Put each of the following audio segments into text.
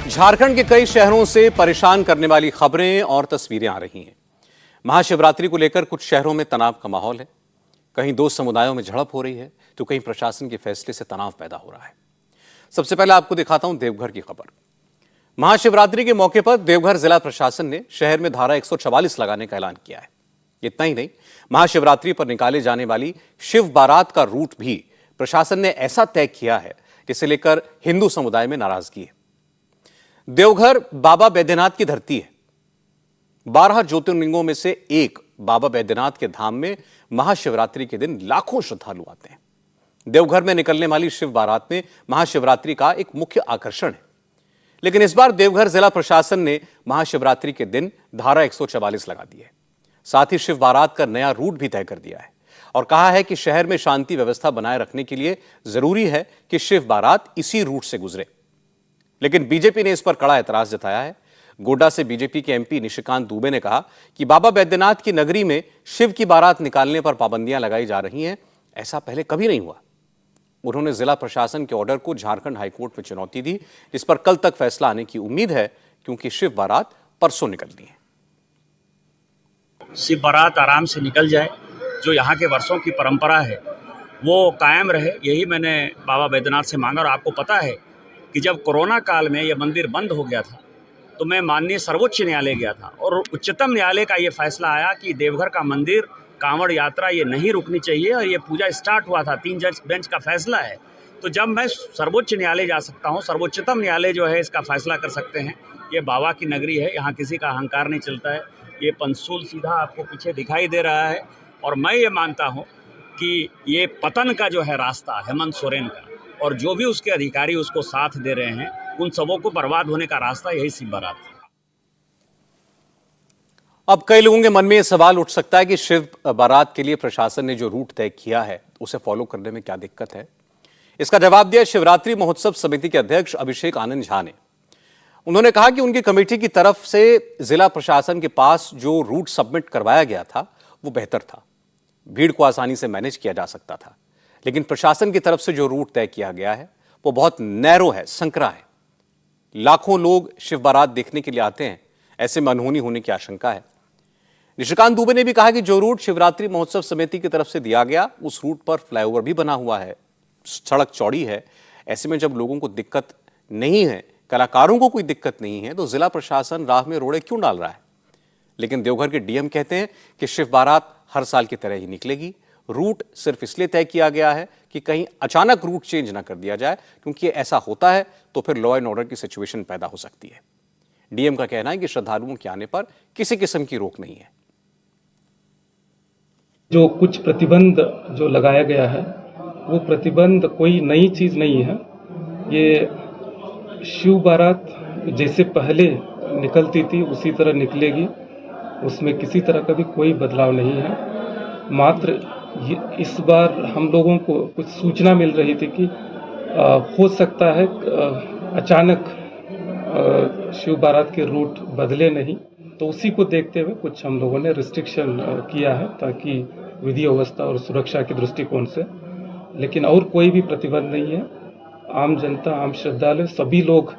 झारखंड के कई शहरों से परेशान करने वाली खबरें और तस्वीरें आ रही हैं। महाशिवरात्रि को लेकर कुछ शहरों में तनाव का माहौल है। कहीं दो समुदायों में झड़प हो रही है तो कहीं प्रशासन के फैसले से तनाव पैदा हो रहा है। सबसे पहले आपको दिखाता हूं देवघर की खबर। महाशिवरात्रि के मौके पर देवघर जिला प्रशासन ने शहर में धारा 144 लगाने का ऐलान किया है। इतना ही नहीं, महाशिवरात्रि पर निकाले जाने वाली शिव बारात का रूट भी प्रशासन ने ऐसा तय किया है जिसे लेकर हिंदू समुदाय में नाराजगी है। देवघर बाबा बैद्यनाथ की धरती है। 12 ज्योतिर्लिंगों में से एक बाबा बैद्यनाथ के धाम में महाशिवरात्रि के दिन लाखों श्रद्धालु आते हैं। देवघर में निकलने वाली शिव बारात में महाशिवरात्रि का एक मुख्य आकर्षण है। लेकिन इस बार देवघर जिला प्रशासन ने महाशिवरात्रि के दिन धारा 144 लगा दी है। साथ ही शिव बारात का नया रूट भी तय कर दिया है और कहा है कि शहर में शांति व्यवस्था बनाए रखने के लिए जरूरी है कि शिव बारात इसी रूट से गुजरे। लेकिन बीजेपी ने इस पर कड़ा एतराज जताया है। गोड्डा से बीजेपी के एमपी निशिकांत दुबे ने कहा कि बाबा बैद्यनाथ की नगरी में शिव की बारात निकालने पर पाबंदियां लगाई जा रही हैं, ऐसा पहले कभी नहीं हुआ। उन्होंने जिला प्रशासन के ऑर्डर को झारखंड हाईकोर्ट में चुनौती दी, जिस पर कल तक फैसला आने की उम्मीद है, क्योंकि शिव बारात परसों निकलनी है। शिव बारात आराम से निकल जाए, जो यहाँ के वर्षों की परंपरा है वो कायम रहे, यही मैंने बाबा बैद्यनाथ से मांगा। और आपको पता है कि जब कोरोना काल में यह मंदिर बंद हो गया था तो मैं माननीय सर्वोच्च न्यायालय गया था और उच्चतम न्यायालय का ये फैसला आया कि देवघर का मंदिर कांवड़ यात्रा ये नहीं रुकनी चाहिए और ये पूजा स्टार्ट हुआ था। 3 जज बेंच का फैसला है। तो जब मैं सर्वोच्च न्यायालय जा सकता हूँ, सर्वोच्चतम न्यायालय जो है इसका फैसला कर सकते हैं। ये बाबा की नगरी है, यहाँ किसी का अहंकार नहीं चलता है। ये पंचसूल सीधा आपको पीछे दिखाई दे रहा है और मैं ये मानता हूँ कि ये पतन का जो है रास्ता हेमंत सोरेन का, और जो भी उसके अधिकारी उसको साथ दे रहे हैं, उन सबों को बर्बाद होने का रास्ता यही शिव बारात है। अब कई लोगों के मन में यह सवाल उठ सकता है कि शिव बारात के लिए प्रशासन ने जो रूट तय किया है उसे फॉलो करने में क्या दिक्कत है। इसका जवाब दिया शिवरात्रि महोत्सव समिति के अध्यक्ष अभिषेक आनंद झा ने। उन्होंने कहा कि उनकी कमेटी की तरफ से जिला प्रशासन के पास जो रूट सबमिट करवाया गया था वो बेहतर था, भीड़ को आसानी से मैनेज किया जा सकता था। लेकिन प्रशासन की तरफ से जो रूट तय किया गया है वो बहुत नैरो है, संकरा है। लाखों लोग शिव बारात देखने के लिए आते हैं, ऐसे में अनहोनी होने की आशंका है। निशिकांत दुबे ने भी कहा कि जो रूट शिवरात्रि महोत्सव समिति की तरफ से दिया गया उस रूट पर फ्लाईओवर भी बना हुआ है, सड़क चौड़ी है। ऐसे में जब लोगों को दिक्कत नहीं है, कलाकारों को कोई दिक्कत नहीं है, तो जिला प्रशासन राह में रोड़े क्यों डाल रहा है। लेकिन देवघर के डीएम कहते हैं कि शिव बारात हर साल की तरह ही निकलेगी। रूट सिर्फ इसलिए तय किया गया है कि कहीं अचानक रूट चेंज ना कर दिया जाए, क्योंकि ऐसा होता है तो फिर लॉ एंड ऑर्डर की सिचुएशन पैदा हो सकती है। डीएम का कहना है कि श्रद्धालुओं के आने पर किसी किस्म की रोक नहीं है। जो कुछ प्रतिबंध जो लगाया गया है वो प्रतिबंध कोई नई चीज नहीं है। ये शिव बारात जैसे पहले निकलती थी उसी तरह निकलेगी, उसमें किसी तरह का भी कोई बदलाव नहीं है। मात्र इस बार हम लोगों को कुछ सूचना मिल रही थी कि हो सकता है अचानक शिव बारात के रूट बदले नहीं, तो उसी को देखते हुए कुछ हम लोगों ने रिस्ट्रिक्शन किया है ताकि विधि व्यवस्था और सुरक्षा के दृष्टिकोण से। लेकिन और कोई भी प्रतिबंध नहीं है। आम जनता, आम श्रद्धालु सभी लोग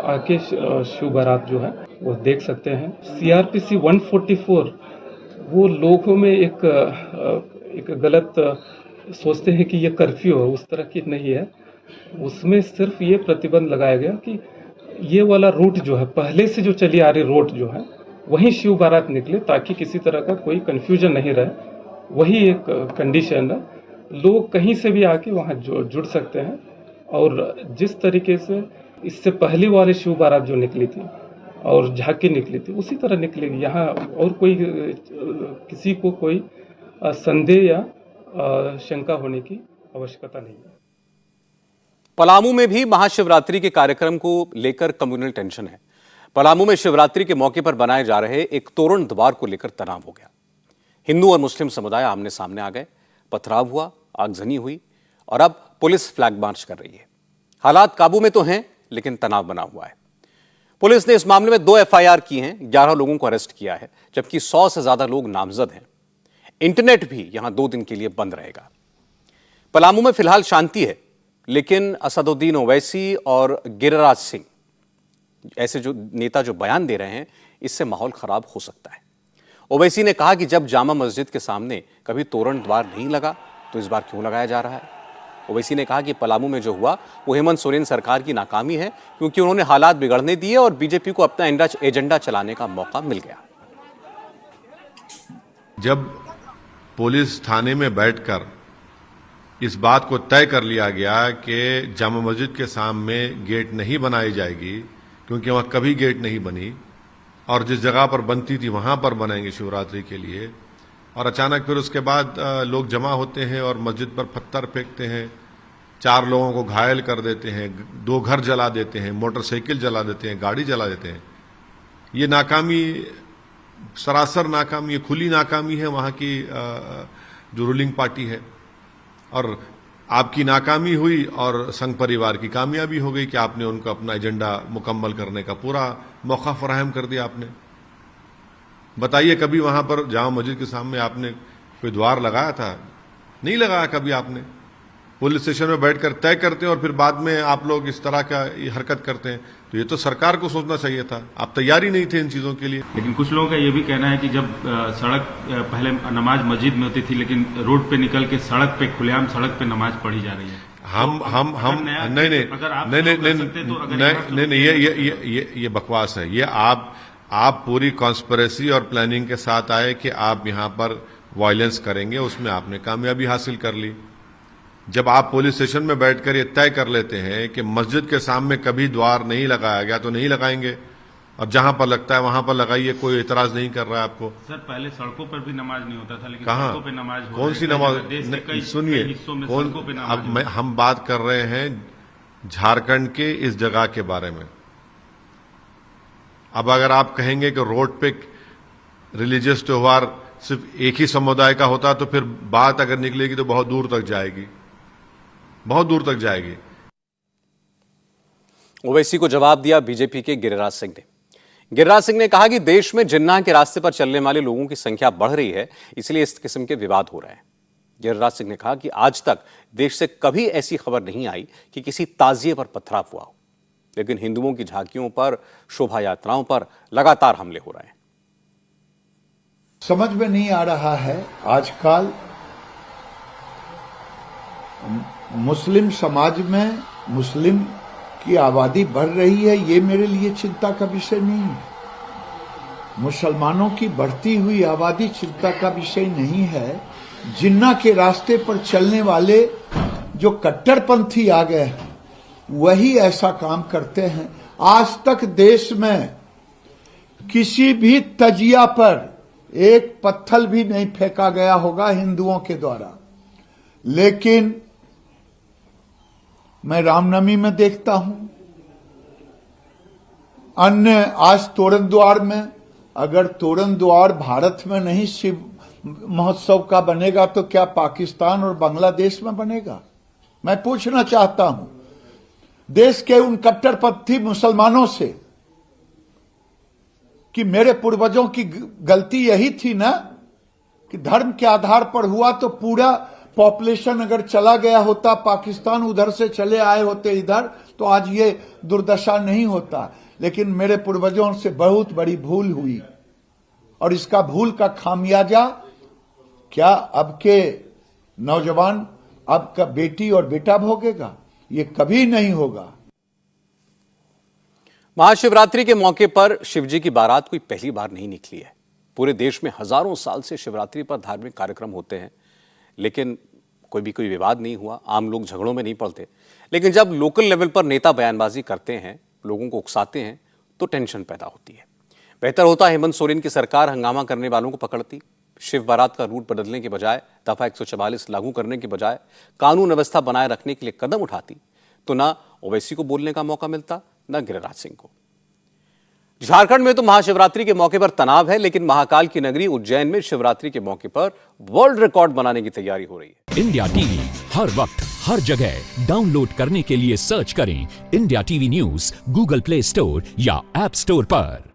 आके शिव बारात जो है वो देख सकते हैं। सीआरपीसी 144 वो लोगों में एक गलत सोचते हैं कि ये कर्फ्यू है, उस तरह की नहीं है। उसमें सिर्फ ये प्रतिबंध लगाया गया कि ये वाला रूट जो है, पहले से जो चली आ रही रोड जो है वहीं शिव बारात निकले, ताकि किसी तरह का कोई कंफ्यूजन नहीं रहे। वही एक कंडीशन है। लोग कहीं से भी आके वहाँ जुड़ सकते हैं और जिस तरीके से इससे पहली वाली शिव बारात जो निकली थी और झांकी निकली थी उसी तरह निकलेगी। यहाँ और कोई किसी को कोई संदेह या शंका होने की आवश्यकता नहीं है। पलामू में भी महाशिवरात्रि के कार्यक्रम को लेकर कम्युनल टेंशन है। पलामू में शिवरात्रि के मौके पर बनाए जा रहे एक तोरण द्वार को लेकर तनाव हो गया। हिंदू और मुस्लिम समुदाय आमने सामने आ गए, पथराव हुआ, आगजनी हुई और अब पुलिस फ्लैग मार्च कर रही है। हालात काबू में तो हैं, लेकिन तनाव बना हुआ है। पुलिस ने इस मामले में 2 एफआईआर की हैं, 11 लोगों को अरेस्ट किया है, जबकि 100 से ज्यादा लोग नामजद हैं। इंटरनेट भी यहां 2 दिन के लिए बंद रहेगा। पलामू में फिलहाल शांति है, लेकिन असदुद्दीन ओवैसी और गिरिराज सिंह ऐसे जो नेता जो बयान दे रहे हैं, इससे माहौल खराब हो सकता है। ओवैसी ने कहा कि जब जामा मस्जिद के सामने कभी तोरण द्वार नहीं लगा तो इस बार क्यों लगाया जा रहा है। ओवैसी ने कहा कि पलामू में जो हुआ वो हेमंत सोरेन सरकार की नाकामी है, क्योंकि उन्होंने हालात बिगड़ने दिए और बीजेपी को अपना एजेंडा चलाने का मौका मिल गया। जब पुलिस थाने में बैठकर इस बात को तय कर लिया गया कि जामा मस्जिद के सामने गेट नहीं बनाई जाएगी, क्योंकि वहां कभी गेट नहीं बनी और जिस जगह पर बनती थी वहां पर बनाएंगे शिवरात्रि के लिए, और अचानक फिर उसके बाद लोग जमा होते हैं और मस्जिद पर पत्थर फेंकते हैं, 4 लोगों को घायल कर देते हैं, 2 घर जला देते हैं, मोटरसाइकिल जला देते हैं, गाड़ी जला देते हैं। ये नाकामी, सरासर नाकामी, ये खुली नाकामी है वहां की जो रूलिंग पार्टी है। और आपकी नाकामी हुई और संघ परिवार की कामयाबी हो गई कि आपने उनको अपना एजेंडा मुकम्मल करने का पूरा मौका फराहम कर दिया आपने। बताइए, कभी वहां पर जामा मस्जिद के सामने आपने कोई द्वार लगाया था? नहीं लगाया कभी आपने। पुलिस स्टेशन में बैठकर तय करते हैं और फिर बाद में आप लोग इस तरह का हरकत करते हैं, तो ये तो सरकार को सोचना चाहिए था। आप तैयार ही नहीं थे इन चीजों के लिए। लेकिन कुछ लोगों का ये भी कहना है कि जब सड़क पहले नमाज मस्जिद में होती थी, लेकिन रोड पे निकल के सड़क पे, खुलेआम सड़क पे नमाज पढ़ी जा रही है। नहीं, ये बकवास है। ये आप पूरी कॉन्स्पिरेसी और प्लानिंग के साथ आए कि आप यहां पर वायलेंस करेंगे, उसमें आपने कामयाबी हासिल कर ली। जब आप पुलिस स्टेशन में बैठकर ये तय कर लेते हैं कि मस्जिद के सामने कभी द्वार नहीं लगाया गया तो नहीं लगाएंगे, और जहां पर लगता है वहां पर लगाइए, कोई इतराज नहीं कर रहा है आपको। सर, पहले सड़कों पर भी नमाज नहीं होता था, लेकिन कहां? सड़कों पे नमाज हो कौन सी नमाज? सुनिए, अब हम बात कर रहे हैं झारखंड के इस जगह के बारे में। अब अगर आप कहेंगे कि रोड पे रिलीजियस त्योहार सिर्फ एक ही समुदाय का होता, तो फिर बात अगर निकलेगी तो बहुत दूर तक जाएगी, बहुत दूर तक जाएगी। ओवैसी को जवाब दिया बीजेपी के गिरिराज सिंह ने। गिरिराज सिंह ने कहा कि देश में जिन्ना के रास्ते पर चलने वाले लोगों की संख्या बढ़ रही है, इसलिए इस किस्म के विवाद हो रहे हैं। गिरिराज सिंह ने कहा कि आज तक देश से कभी ऐसी खबर नहीं आई कि किसी ताजिए पर पथराव हुआ हो, लेकिन हिंदुओं की झांकियों पर, शोभा यात्राओं पर लगातार हमले हो रहे हैं। समझ में नहीं आ रहा है, आजकल मुस्लिम समाज में मुस्लिम की आबादी बढ़ रही है, ये मेरे लिए चिंता का विषय नहीं है। मुसलमानों की बढ़ती हुई आबादी चिंता का विषय नहीं है। जिन्ना के रास्ते पर चलने वाले जो कट्टरपंथी आ गए हैं, वही ऐसा काम करते हैं। आज तक देश में किसी भी तजिया पर एक पत्थर भी नहीं फेंका गया होगा हिंदुओं के द्वारा, लेकिन मैं रामनवमी में देखता हूं, अन्य आज तोरण द्वार में, अगर तोरण द्वार भारत में नहीं शिव महोत्सव का बनेगा तो क्या पाकिस्तान और बांग्लादेश में बनेगा? मैं पूछना चाहता हूं देश के उन कट्टरपंथी मुसलमानों से कि मेरे पूर्वजों की गलती यही थी ना कि धर्म के आधार पर हुआ, तो पूरा पॉपुलेशन अगर चला गया होता पाकिस्तान, उधर से चले आए होते इधर, तो आज ये दुर्दशा नहीं होता। लेकिन मेरे पूर्वजों से बहुत बड़ी भूल हुई, और इसका भूल का खामियाजा क्या अब के नौजवान, अब का बेटी और बेटा भोगेगा? ये कभी नहीं होगा। महाशिवरात्रि के मौके पर शिवजी की बारात कोई पहली बार नहीं निकली है। पूरे देश में हजारों साल से शिवरात्रि पर धार्मिक कार्यक्रम होते हैं, लेकिन कोई विवाद नहीं हुआ, आम लोग झगड़ों में नहीं पड़ते। लेकिन जब लोकल लेवल पर नेता बयानबाजी करते हैं, लोगों को उकसाते हैं, तो टेंशन पैदा होती है। बेहतर होता हेमंत सोरेन की सरकार हंगामा करने वालों को पकड़ती, शिव बारात का रूट बदलने के बजाय, दफा 144 लागू करने के बजाय कानून व्यवस्था बनाए रखने के लिए कदम उठाती, तो ना ओवैसी को बोलने का मौका मिलता, न गिरिराज सिंह को। झारखंड में तो महाशिवरात्रि के मौके पर तनाव है, लेकिन महाकाल की नगरी उज्जैन में शिवरात्रि के मौके पर वर्ल्ड रिकॉर्ड बनाने की तैयारी हो रही है। इंडिया टीवी हर वक्त हर जगह डाउनलोड करने के लिए सर्च करें India TV news Google play store या ऐप स्टोर पर।